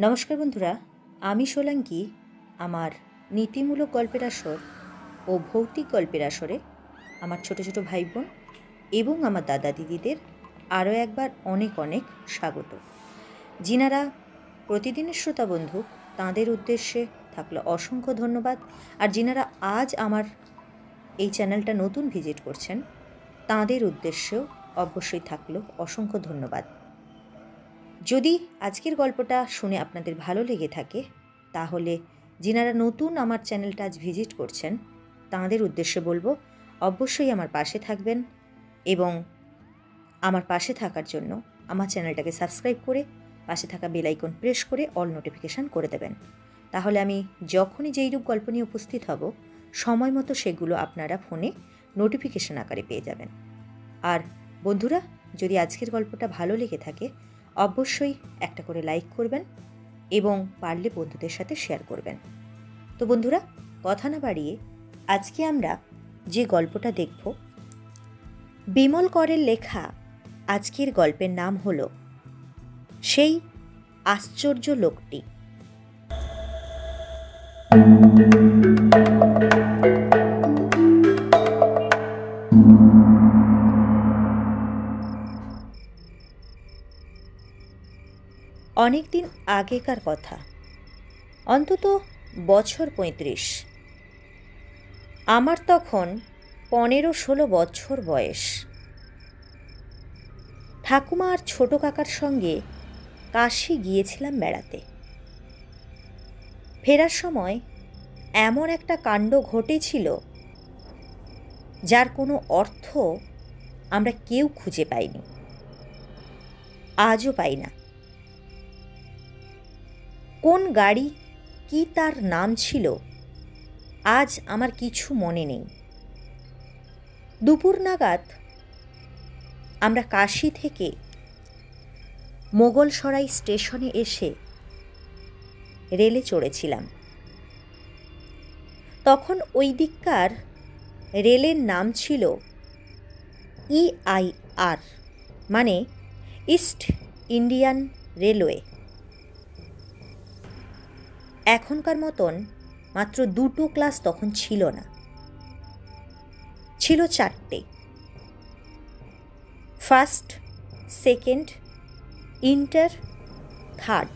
নমস্কার বন্ধুরা, আমি সোলাঙ্কি আমার নীতিমূলক গল্পের আসর ও ভৌতিক গল্পের আসরে আমার ছোট ছোট ভাই বোন এবং আমার দাদা দিদিদের আরও একবার অনেক অনেক স্বাগত। যিনারা প্রতিদিনের শ্রোতা বন্ধু তাঁদের উদ্দেশ্যে থাকলো অসংখ্য ধন্যবাদ। আর যিনারা আজ আমার এই চ্যানেলটা নতুন ভিজিট করছেন তাঁদের উদ্দেশ্যেও অবশ্যই থাকলো অসংখ্য ধন্যবাদ। যদি আজকের গল্পটা শুনে আপনাদের ভালো লেগে থাকে তাহলে যিনারা নতুন আমার চ্যানেলটা আজ ভিজিট করছেন তাঁদের উদ্দেশ্যে বলবো অবশ্যই আমার পাশে থাকবেন এবং আমার পাশে থাকার জন্য আমার চ্যানেলটাকে সাবস্ক্রাইব করে পাশে থাকা বেল আইকন প্রেস করে অল নোটিফিকেশান করে দেবেন। তাহলে আমি যখনই যেইরূপ গল্প নিয়ে উপস্থিত হব সময় মতো সেগুলো আপনারা ফোনে নোটিফিকেশান আকারে পেয়ে যাবেন। আর বন্ধুরা, যদি আজকের গল্পটা ভালো লেগে থাকে অবশ্যই একটা করে লাইক করবেন এবং পারলে বন্ধুদের সাথে শেয়ার করবেন। তো বন্ধুরা, কথা না বাড়িয়ে আজকে আমরা যে গল্পটা দেখব বিমল করের লেখা আজকের গল্পের নাম হলো সেই আশ্চর্য লোকটি। অনেক দিন আগেকার কথা, অন্তত বছর ৩৫। আমার তখন ১৫-১৬ বছর বয়স। ঠাকুমা আর ছোট কাকার সঙ্গে কাশী গিয়েছিলাম বেড়াতে। ফেরার সময় এমন একটা কাণ্ড ঘটেছিল যার কোনো অর্থ আমরা কেউ খুঁজে পাইনি, আজও পাই না। কোন গাড়ি, কি তার নাম ছিল, আজ আমার কিছু মনে নেই। দুপুর নাগাদ আমরা কাশী থেকে মোগলসরাই স্টেশনে এসে রেলে চড়েছিলাম। তখন ওই দিককার রেলের নাম ছিল EIR, মানে ইস্ট ইন্ডিয়ান রেলওয়ে। এখনকার মতন মাত্র 2টো ক্লাস তখন ছিল না, ছিল 4টে। First, second, inter, third.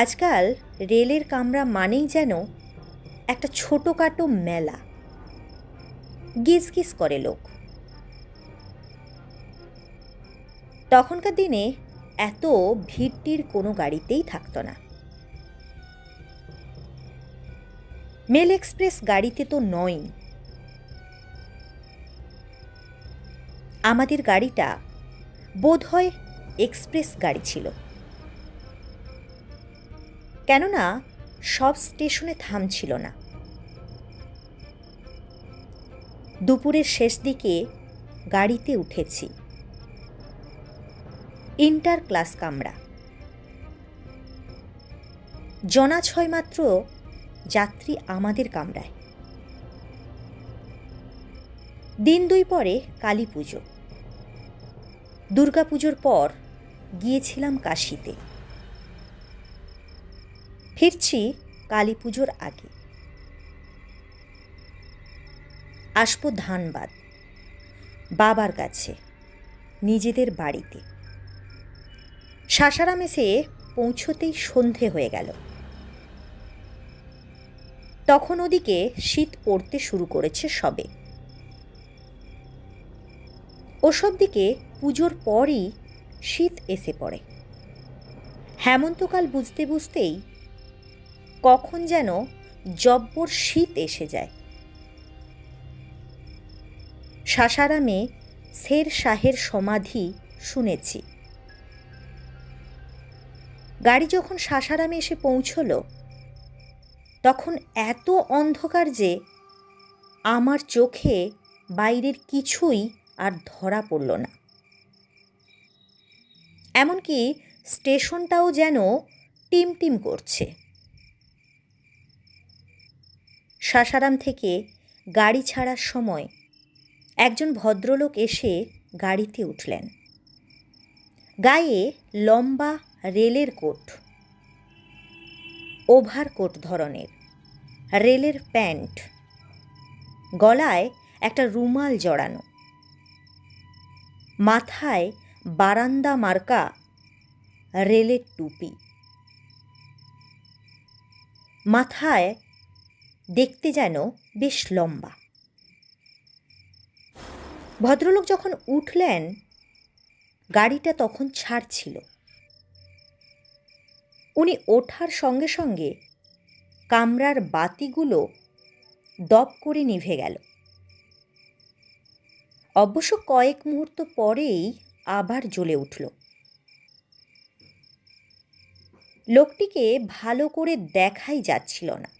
আজকাল রেলের কামরা মানেই যেন একটা ছোটোখাটো মেলা, গিজগিজ করে লোক। তখনকার দিনে এত ভিড়টির কোনো গাড়িতেই থাকতো না। মেল এক্সপ্রেস গাড়িতে তো নয়। আমাদের গাড়িটা বোধহয় এক্সপ্রেস গাড়ি ছিল, কেননা সব স্টেশনে থামছিল না। দুপুরের শেষ দিকে গাড়িতে উঠেছি, ইন্টার ক্লাস কামরা। জনা 6 মাত্র যাত্রী আমাদের কামরায়। দিন 2 পরে কালী পুজো। দুর্গা পুজোর পর গিয়েছিলাম কাশীতে, ফিরছি কালী পুজোর আগে। আসবো ধানবাদ, বাবার কাছে, নিজেদের বাড়িতে। সাসারাম এসে পৌঁছতেই সন্ধে হয়ে গেল। তখন ওদিকে শীত পড়তে শুরু করেছে সবে। ওসব দিকে পুজোর পরই শীত এসে পড়ে। হেমন্তকাল বুঝতে বুঝতেই কখন যেন জব্বর শীত এসে যায়। সাসারামে শের শাহের সমাধি শুনেছি। গাড়ি যখন সাসারামে এসে পৌঁছল তখন এত অন্ধকার যে আমার চোখে বাইরের কিছুই আর ধরা পড়ল না। এমনকি স্টেশনটাও যেন টিমটিম করছে। সাসারাম থেকে গাড়ি ছাড়ার সময় একজন ভদ্রলোক এসে গাড়িতে উঠলেন। গায়ে লম্বা রেলের কোট, ওভারকোট ধরনের, রেলের প্যান্ট, গলায় একটা রুমাল জড়ানো, মাথায় বারান্দা মার্কা রেলের টুপি, মাথায় দেখতে যেন বেশ লম্বা। ভদ্রলোক যখন উঠলেন, গাড়িটা তখন ছাড়ছিল। উনি ওঠার সঙ্গে সঙ্গে কামরার বাতিগুলো দপ করে নিভে গেল। অবশ্য কয়েক মুহূর্ত পরেই আবার জ্বলে উঠল। লোকটিকে ভালো করে দেখাই যাচ্ছিল না।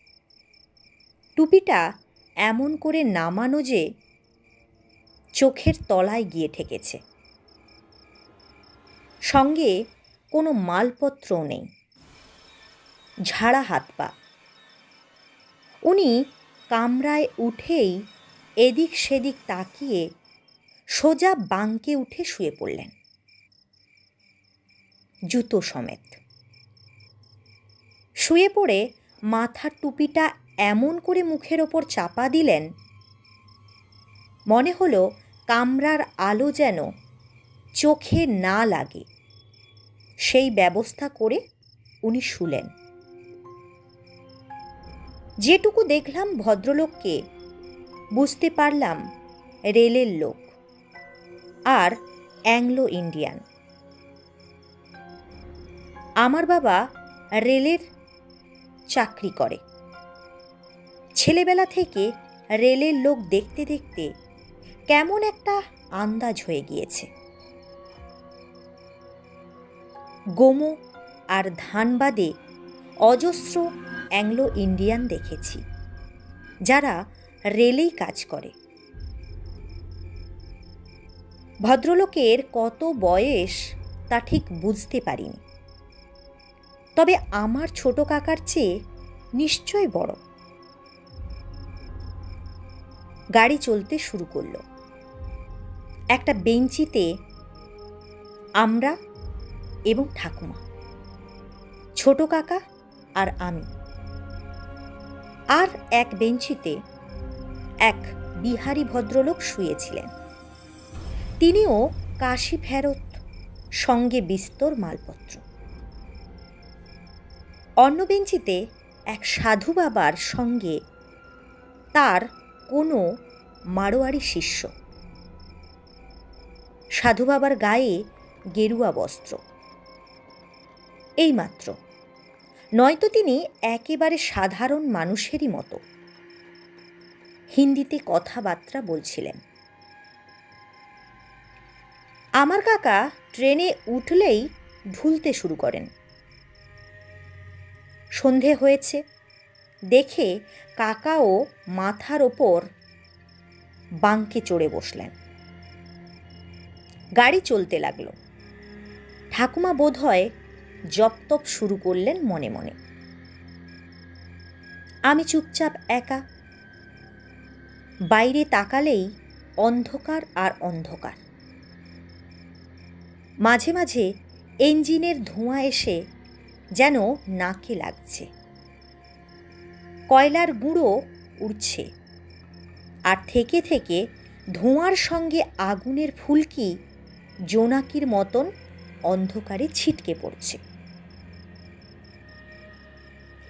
টুপিটা এমন করে নামানো যে চোখের তলায় গিয়ে ঠেকেছে। সঙ্গে কোনো মালপত্রও নেই, ঝাড়া হাত পা। উনি কামরায় উঠেই এদিক সেদিক তাকিয়ে সোজা বাঙ্কে উঠে শুয়ে পড়লেন, জুতো সমেত। শুয়ে পড়ে মাথার টুপিটা এমন করে মুখের ওপর চাপা দিলেন, মনে হলো কামরার আলো যেন চোখে না লাগে, সেই ব্যবস্থা করে উনি শুলেন। যেটুকু দেখলাম ভদ্রলোককে, বুঝতে পারলাম রেলের লোক আর অ্যাংলো ইন্ডিয়ান। আমার বাবা রেলের চাকরি করে। ছেলেবেলা থেকে রেলের লোক দেখতে দেখতে কেমন একটা আন্দাজ হয়ে গিয়েছে। গোমো আর ধানবাদে অজস্র অ্যাংলো ইন্ডিয়ান দেখেছি, যারা রেলেই কাজ করে। ভদ্রলোকের কত বয়স তা ঠিক বুঝতে পারিনি, তবে আমার ছোট কাকার চেয়ে নিশ্চয় বড়। গাড়ি চলতে শুরু করলো। একটা বেঞ্চিতে আমরা এবং ঠাকুমা, ছোট কাকা আর আমি। আর এক বেঞ্চিতে এক বিহারি ভদ্রলোক শুয়েছিলেন। তিনিও কাশি ফেরত, সঙ্গে বিস্তর মালপত্র। অন্য বেঞ্চিতে এক সাধু বাবার সঙ্গে তার কোনো মারোয়ারি শিষ্য। সাধু বাবার গায়ে গেরুয়া বস্ত্র, এইমাত্র। নয়তো তিনি একেবারে সাধারণ মানুষেরই মতো হিন্দিতে কথাবার্তা বলছিলেন। আমার কাকা ট্রেনে উঠলেই ঢুলতে শুরু করেন। সন্ধে হয়েছে দেখে কাকাও মাথার ওপর বাঙ্কে চড়ে বসলেন। গাড়ি চলতে লাগলো। ঠাকুমা বোধহয় জপতপ শুরু করলেন মনে মনে। আমি চুপচাপ একা। বাইরে তাকালেই অন্ধকার আর অন্ধকার। মাঝে মাঝে ইঞ্জিনের ধোঁয়া এসে যেন নাকে লাগছে। কয়লার গুঁড়ো উড়ছে, আর থেকে থেকে ধোঁয়ার সঙ্গে আগুনের ফুলকি জোনাকির মতন অন্ধকারে ছিটকে পড়ছে।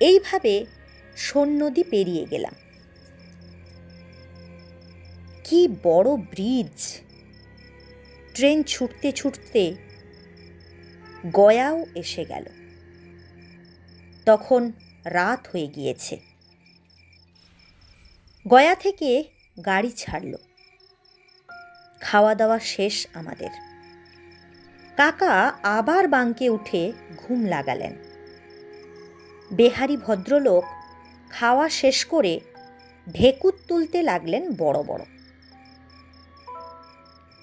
এইভাবে সোন নদী পেরিয়ে গেলাম। কি বড় ব্রিজ! ট্রেন ছুটতে ছুটতে গয়াও এসে গেল। তখন রাত হয়ে গিয়েছে। গয়া থেকে গাড়ি ছাড়ল। খাওয়া দাওয়া শেষ আমাদের। কাকা আবার বাঙ্কে উঠে ঘুম লাগালেন। বেহারি ভদ্রলোক খাওয়া শেষ করে ঢেকুর তুলতে লাগলেন বড় বড়।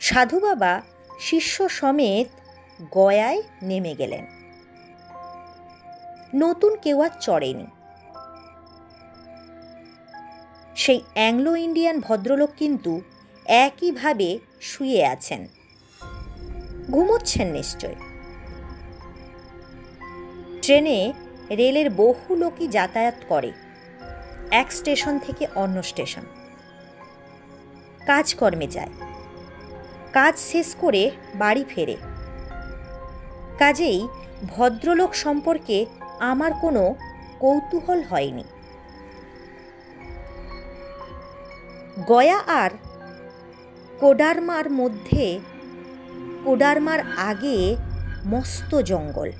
সাধু বাবা শিষ্য সমেত গয়ায় নেমে গেলেন। নতুন কেউ আর চড়েনি। সেই অ্যাংলো ইন্ডিয়ান ভদ্রলোক কিন্তু একইভাবে শুয়ে আছেন, ঘুমোচ্ছেন নিশ্চয়। ট্রেনে রেলের বহু লোকই যাতায়াত করে এক স্টেশন থেকে অন্য স্টেশন। কাজকর্মে যায়, কাজ শেষ করে বাড়ি ফেরে। কাজেই ভদ্রলোক সম্পর্কে আমার কোনো কৌতূহল হয়নি। গয়া আর কোডারমার আগে মস্ত জঙ্গল,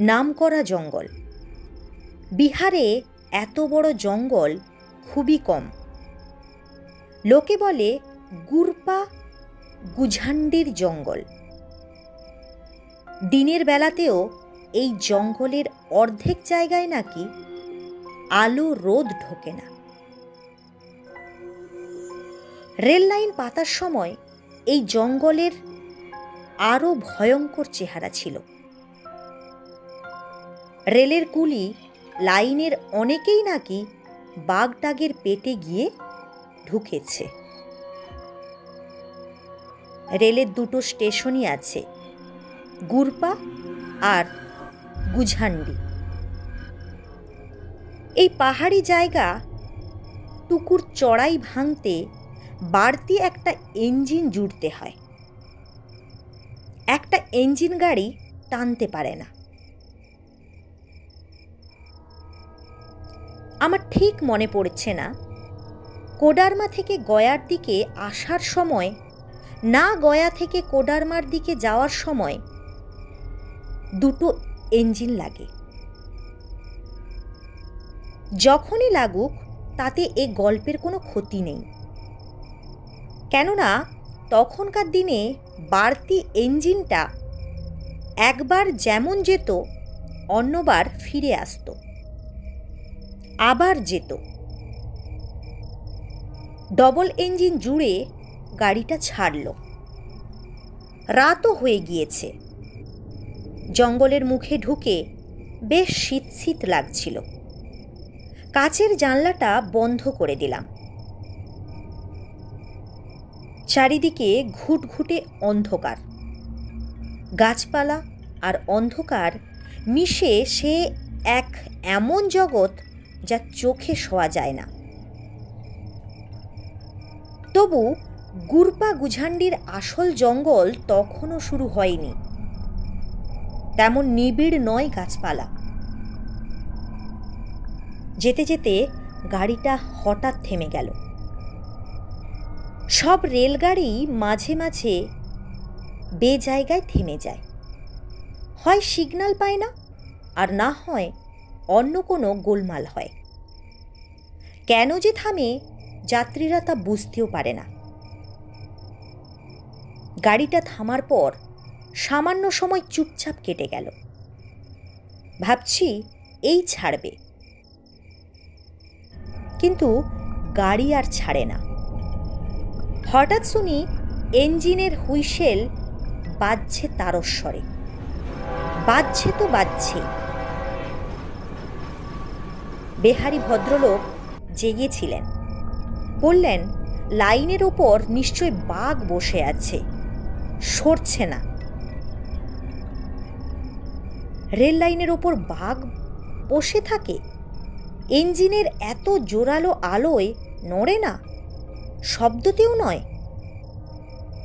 নামকরা জঙ্গল। বিহারে এত বড় জঙ্গল খুবই কম। লোকে বলে গুরপা গুঝান্ডির জঙ্গল। দিনের বেলাতেও এই জঙ্গলের অর্ধেক জায়গায় নাকি আলো রোদ ঢোকে না। রেল লাইন পাতার সময় এই জঙ্গলের আরও ভয়ঙ্কর চেহারা ছিল। রেলের কুলি লাইনের অনেকেই নাকি বাঘটাগের পেটে গিয়ে ঢুকেছে। রেলের দুটো স্টেশনই আছে, গুরপা আর গুঝান্ডি। এই পাহাড়ি জায়গা টুকুর চড়াই ভাঙতে বাড়তি একটা ইঞ্জিন জুড়তে হয়। একটা ইঞ্জিন গাড়ি টানতে পারে না। আমার ঠিক মনে পড়ছে না কোডারমা থেকে গয়ার দিকে আসার সময় না গয়া থেকে কোডারমার দিকে যাওয়ার সময় দুটো ইঞ্জিন লাগে। যখনই লাগুক তাতে এ গল্পের কোনো ক্ষতি নেই, কেননা তখনকার দিনে বাড়তি ইঞ্জিনটা একবার যেমন যেত অন্যবার ফিরে আসতো, আবার যেত। ডবল ইঞ্জিন জুড়ে গাড়িটা ছাড়ল। রাতও হয়ে গিয়েছে। জঙ্গলের মুখে ঢুকে বেশ শীত শীত লাগছিল। কাচের জানলাটা বন্ধ করে দিলাম। চারিদিকে ঘুটঘুটে অন্ধকার। গাছপালা আর অন্ধকার মিশে সে এক এমন জগৎ যা চোখে শোয়া যায় না। তবু গুরপা গুঝান্ডির আসল জঙ্গল তখনও শুরু হয়নি। তেমন নিবিড় নয় গাছপালা। যেতে যেতে গাড়িটা হঠাৎ থেমে গেল। সব রেলগাড়ি মাঝে মাঝে বেজায়গায় থেমে যায়, হয় সিগন্যাল পায় না, আর না হয় অন্য কোনো গোলমাল হয়। কেন যে থামে যাত্রীরা তা বুঝতেও পারে না। গাড়িটা থামার পর সামান্য সময় চুপচাপ কেটে গেল। ভাবছি এই ছাড়বে, কিন্তু গাড়ি আর ছাড়ে না। হঠাৎ শুনি ইঞ্জিনের হুইসেল বাজছে তারস্বরে। বাজছে তো বাজছে। বেহারি ভদ্রলোক জেগেছিলেন। বললেন, লাইনের ওপর নিশ্চয় বাঘ বসে আছে, সরছে না। রেল লাইনের ওপর বাঘ বসে থাকে? ইঞ্জিনের এত জোরালো আলোয় নড়ে না, শব্দতেও নয়?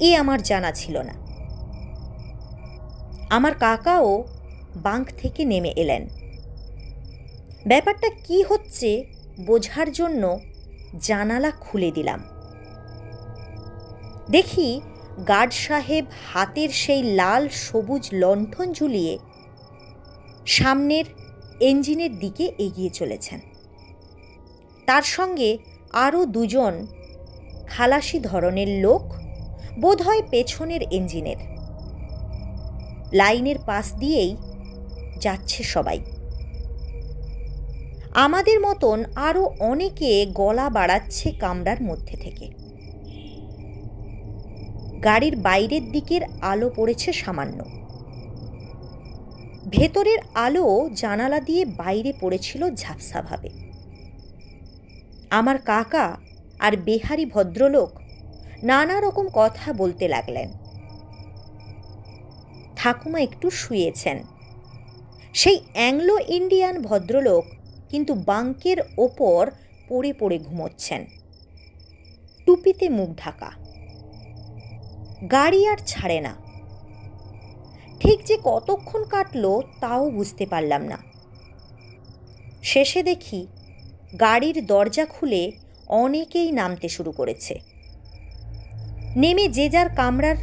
এ আমার জানা ছিল না। আমার কাকাও বাঙ্ক থেকে নেমে এলেন। ব্যাপারটা কি হচ্ছে বোঝার জন্য জানালা খুলে দিলাম। দেখি গার্ড সাহেব হাতের সেই লাল সবুজ লণ্ঠন ঝুলিয়ে সামনের ইঞ্জিনের দিকে এগিয়ে চলেছেন। তার সঙ্গে আরও দুজন খালাসি ধরনের লোক, বোধহয় পেছনের ইঞ্জিনের। লাইনের পাশ দিয়েই যাচ্ছে সবাই। আমাদের মতন আরও অনেকে গলা বাড়াচ্ছে কামরার মধ্যে থেকে। গাড়ির বাইরের দিকের আলো পড়েছে সামান্য। ভেতরের আলো জানালা দিয়ে বাইরে পড়েছিল ঝাপসাভাবে। আমার কাকা আর বেহারি ভদ্রলোক নানা রকম কথা বলতে লাগলেন। ঠাকুমা একটু শুয়েছেন। সেই অ্যাংলো ইন্ডিয়ান ভদ্রলোক কিন্তু বাঙ্কের ওপর পড়ে পড়ে ঘুমোচ্ছেন, টুপিতে মুখ ঢাকা। গাড়ি আর ছাড়ে না। ঠিক যে কতক্ষণ কাটলো তাও বুঝতে পারলাম না। শেষে দেখি গাড়ির দরজা খুলে অনেকেই নামতে শুরু করেছে। নেমে যে যার কামরার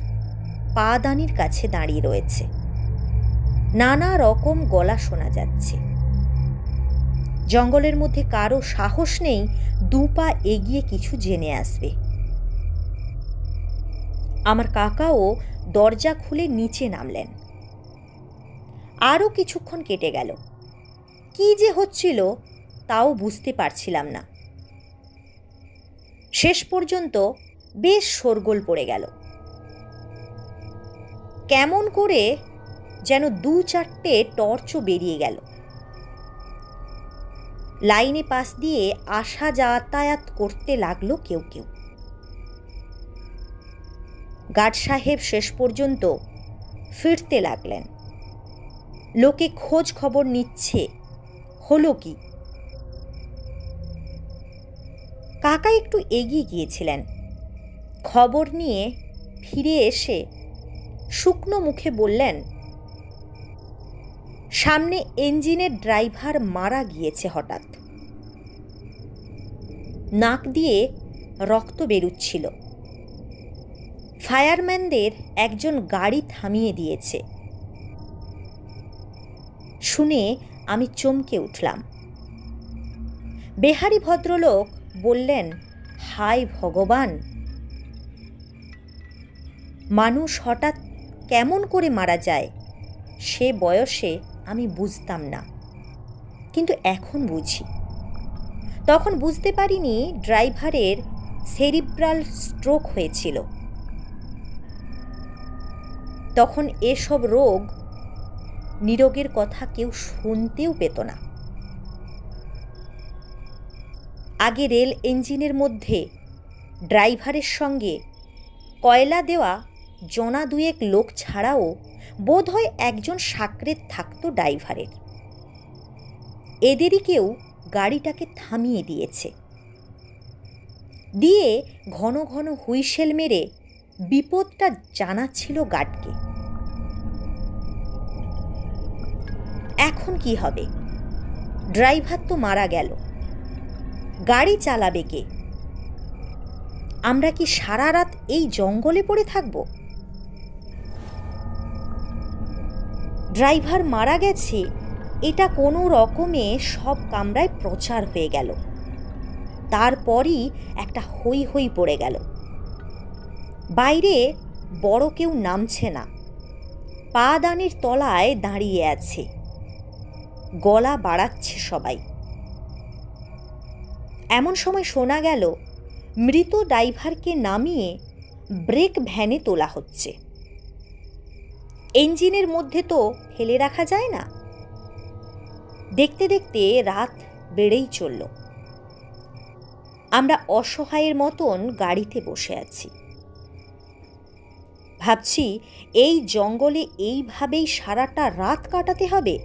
পাদানির কাছে দাঁড়িয়ে রয়েছে। নানা রকম গলা শোনা যাচ্ছে। জঙ্গলের মধ্যে কারো সাহস নেই 2 পা এগিয়ে কিছু জেনে আসবে। আমার কাকাও দরজা খুলে নিচে নামলেন। আরও কিছুক্ষণ কেটে গেল। কি যে হচ্ছিল তাও বুঝতে পারছিলাম না। শেষ পর্যন্ত বেশ শোরগোল পড়ে গেল। কেমন করে যেন 2-4টে টর্চও বেরিয়ে গেল। লাইনে পাশ দিয়ে আসা যাতায়াত করতে লাগলো কেউ কেউ। গার্ড সাহেব শেষ পর্যন্ত ফিরতে লাগলেন। লোকে খোঁজ খবর নিচ্ছে হলো কি। কাকা একটু এগিয়ে গিয়েছিলেন। খবর নিয়ে ফিরে এসে শুকনো মুখে বললেন, সামনে ইঞ্জিনের ড্রাইভার মারা গিয়েছে হঠাৎ। নাক দিয়ে রক্ত বেরুচ্ছিল। ফায়ারম্যানদের একজন গাড়ি থামিয়ে দিয়েছে। শুনে আমি চমকে উঠলাম। বেহারি ভদ্রলোক বললেন, হায় ভগবান, মানুষ হঠাৎ কেমন করে মারা যায় সে বয়সে আমি বুঝতাম না, কিন্তু এখন বুঝি। তখন বুঝতে পারিনি ড্রাইভারের সেরিব্রাল স্ট্রোক হয়েছিল। তখন এসব রোগ নিরোগের কথা কেউ শুনতেও পেত না। আগে রেল ইঞ্জিনের মধ্যে ড্রাইভারের সঙ্গে কয়লা দেওয়া জনা 2 লোক ছাড়াও বোধহয় একজন সাকরেদ থাকতো ড্রাইভারের। এদেরই কেউ গাড়িটাকে থামিয়ে দিয়েছে। দিয়ে ঘন ঘন হুইসেল মেরে বিপদটা জানাচ্ছিল গার্ডকে। এখন কি হবে? ড্রাইভার তো মারা গেল, গাড়ি চালাবে কে? আমরা কি সারা রাত এই জঙ্গলে পড়ে থাকব? ড্রাইভার মারা গেছে এটা কোনো রকমে সব কামরায় প্রচার হয়ে গেল। তারপরই একটা হই হই পড়ে গেল। বাইরে বড় কেউ নামছে না, পাদানির তলায় দাঁড়িয়ে আছে, গলা বাড়াচ্ছে সবাই। এমন সময় শোনা গেল মৃত ড্রাইভারকে নামিয়ে ব্রেক ভ্যানে তোলা হচ্ছে। ইঞ্জিনের মধ্যে তো ফেলে রাখা যায় না। দেখতে দেখতে রাত বেড়েই চলল। আমরা অসহায়ের মতন গাড়িতে বসে আছি। ভাবছি এই জঙ্গলে এইভাবেই সারাটা রাত কাটাতে হবে।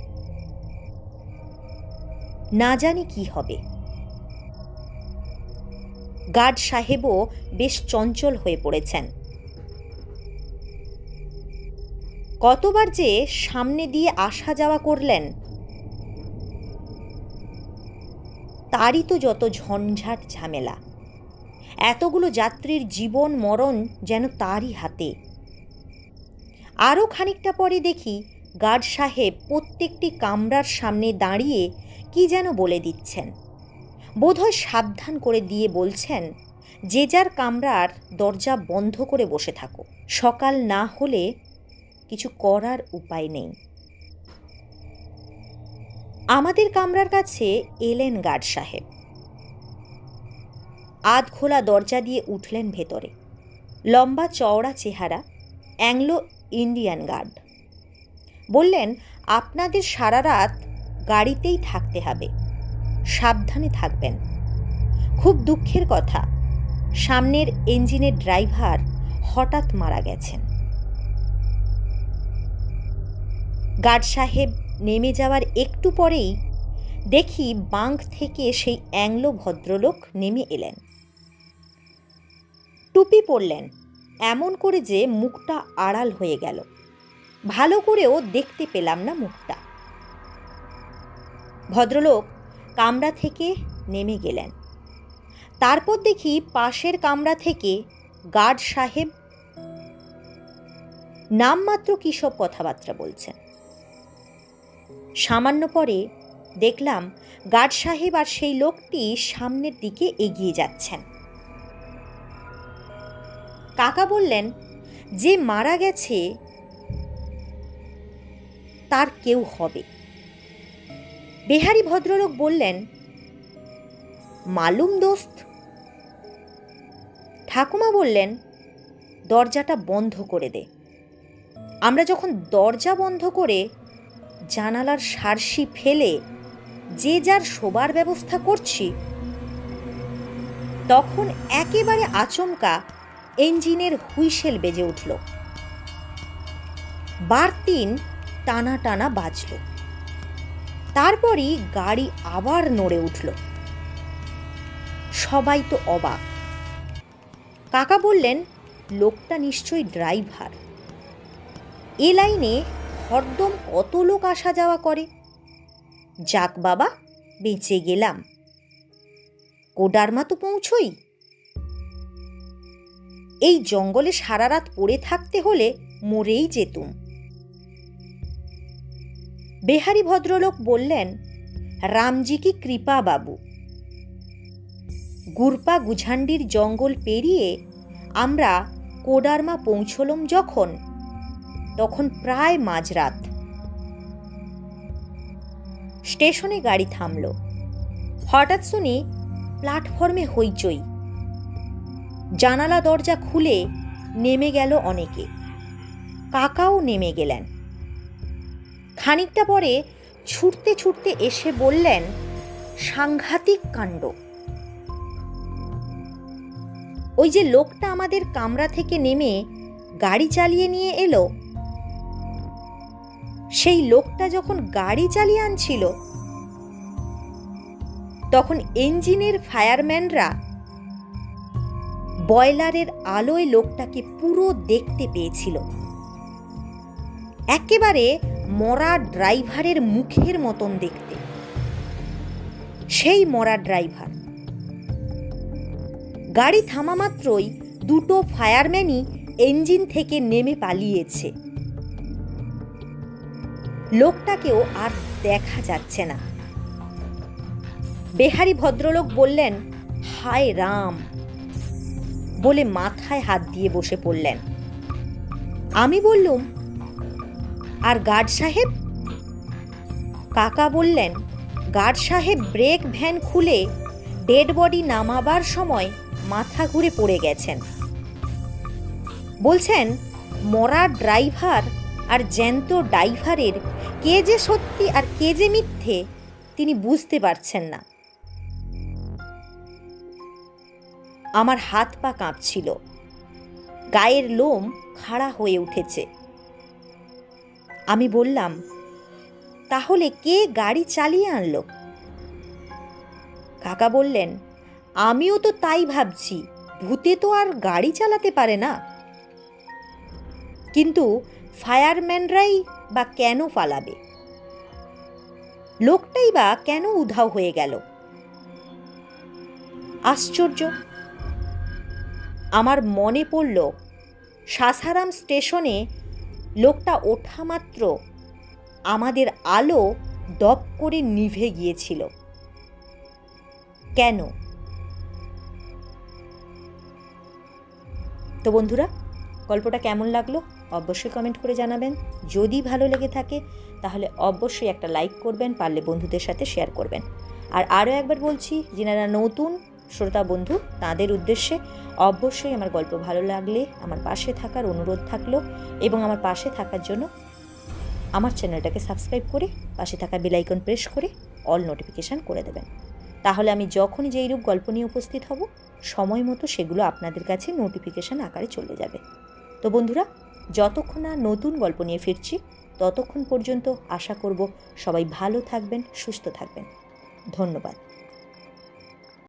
না জানি কি হবে। গার্ড সাহেবও বেশ চঞ্চল হয়ে পড়েছেন। কতবার যে সামনে দিয়ে আসা যাওয়া করলেন, তারই তো যত ঝঞ্ঝাট ঝামেলা। এতগুলো যাত্রীর জীবন মরণ যেন তারই হাতে। আরও খানিকটা পরে দেখি গার্ড সাহেব প্রত্যেকটি কামরার সামনে দাঁড়িয়ে কি যেন বলে দিচ্ছেন। বোধহয় সাবধান করে দিয়ে বলছেন, যে যার কামরার দরজা বন্ধ করে বসে থাকো, সকাল না হলে কিছু করার উপায় নেই। আমাদের কামরার কাছে এলেন গার্ড সাহেব। আধ খোলা দরজা দিয়ে উঠলেন ভেতরে। লম্বা চওড়া চেহারা, অ্যাংলো ইন্ডিয়ান গার্ড। বললেন, আপনাদের সারা রাত গাড়িতেই থাকতে হবে, সাবধানে থাকবেন। খুব দুঃখের কথা, সামনের ইঞ্জিনের ড্রাইভার হঠাৎ মারা গেছেন। গার্ড সাহেব নেমে যাওয়ার একটু পরেই দেখি বাঙ্ক থেকে সেই অ্যাংলো ভদ্রলোক নেমে এলেন। টুপি পরলেন এমন করে যে মুখটা আড়াল হয়ে গেল, ভালো করেও দেখতে পেলাম না মুখটা। ভদ্রলোক কামরা থেকে নেমে গেলেন। তারপর দেখি পাশের কামরা থেকে গার্ড সাহেব নামমাত্র কী সব কথাবার্তা বলছেন। সামান্য পরে দেখলাম গার্ড সাহেব আর সেই লোকটি সামনের দিকে এগিয়ে যাচ্ছেন। কাকা বললেন, যে মারা গেছে তার কেউ হবে। বেহারি ভদ্রলোক বললেন, মালুম দোস্ত। ঠাকুমা বললেন, দরজাটা বন্ধ করে দে। আমরা যখন দরজা বন্ধ করে জানালার সার্সি ফেলে যে যার শোবার ব্যবস্থা করছি, তখন একেবারে আচমকা ইঞ্জিনের হুইসেল বেজে উঠল। বার 3 টানা টানা বাজল। তারপরই গাড়ি আবার নড়ে উঠল। সবাই তো অবাক। কাকা বললেন, লোকটা নিশ্চয়ই ড্রাইভার। এ লাইনে হরদম কত লোক আসা যাওয়া করে। যাক বাবা, বেঁচে গেলাম। কোডারমা তো পৌঁছই। এই জঙ্গলে সারা রাত পড়ে থাকতে হলে মরেই যেতুম। বেহারি ভদ্রলোক বললেন, রামজি কি কৃপা বাবু। গুরপা গুঝান্ডির জঙ্গল পেরিয়ে আমরা কোডারমা পৌঁছলম যখন, তখন প্রায় মাঝরাত। স্টেশনে গাড়ি থামল। হঠাৎ শুনি প্ল্যাটফর্মে হইচই। জানালা দরজা খুলে নেমে গেল অনেকে। কাকাও নেমে গেলেন। খানিকটা পরে ছুটতে ছুটতে এসে বললেন, সাংঘাতিক কাণ্ড। ওই যে লোকটা আমাদের কামরা থেকে নেমে গাড়ি চালিয়ে নিয়ে এলো, সেই লোকটা যখন গাড়ি চালিয়ে আনছিল, তখন ইঞ্জিনের ফায়ারম্যানরা বয়লারের আলোয় লোকটাকে পুরো দেখতে পেয়েছিল। একেবারে মরা ড্রাইভারের মুখের মতন দেখতে। সেই মরা ড্রাইভার। গাড়ি থামা মাত্রই 2টো ফায়ারম্যানই ইঞ্জিন থেকে নেমে পালিয়েছে। লোকটাকেও আর দেখা যাচ্ছে না। বেহারি ভদ্রলোক বললেন, হায় রাম, বলে মাথায় হাত দিয়ে বসে পড়লেন। আমি বললুম, আর গার্ড সাহেব? কাকা বললেন, গার্ড সাহেব ব্রেক ভ্যান খুলে ডেড বডি নামাবার সময় মাথা ঘুরে পড়ে গেছেন। বলছেন, মরা ড্রাইভার আর জ্যান্ত ড্রাইভারের কে যে সত্যি আর কে যে মিথ্যে তিনি বুঝতে পারছেন না। আমার হাত পা কাঁপছিল, গায়ের লোম খাড়া হয়ে উঠেছে। আমি বললাম, তাহলে কে গাড়ি চালিয়ে আনলো? কাকা বললেন, আমিও তো তাই ভাবছি, ভূতে তো আর গাড়ি চালাতে পারে না। কিন্তু ফায়ারম্যানরাই বা কেন পালাবে? লোকটাই বা কেন উধাও হয়ে গেল? আশ্চর্য। আমার মনে পড়ল, সাসারাম স্টেশনে লোকটা ওঠা মাত্র আমাদের আলো দপ করে নিভে গিয়েছিল। কেন? তো বন্ধুরা, গল্পটা কেমন লাগলো অবশ্যই কমেন্ট করে জানাবেন। যদি ভালো লেগে থাকে তাহলে অবশ্যই একটা লাইক করবেন, পারলে বন্ধুদের সাথে শেয়ার করবেন। আর আরও একবার বলছি, যারা নতুন শ্রোতা বন্ধু তাদের উদ্দেশ্যে অবশ্যই আমার গল্প ভালো লাগলে আমার পাশে থাকার অনুরোধ থাকলো, এবং আমার পাশে থাকার জন্য আমার চ্যানেলটাকে সাবস্ক্রাইব করে পাশে থাকা বেল আইকন প্রেস করে অল নোটিফিকেশান করে দেবেন। তাহলে আমি যখনই যেই রূপ গল্প নিয়ে উপস্থিত হব, সময় মতো সেগুলো আপনাদের কাছে নোটিফিকেশান আকারে চলে যাবে। তো বন্ধুরা, যতক্ষণ না নতুন গল্প নিয়ে ফিরছি, ততক্ষণ পর্যন্ত আশা করব সবাই ভালো থাকবেন, সুস্থ থাকবেন। ধন্যবাদ।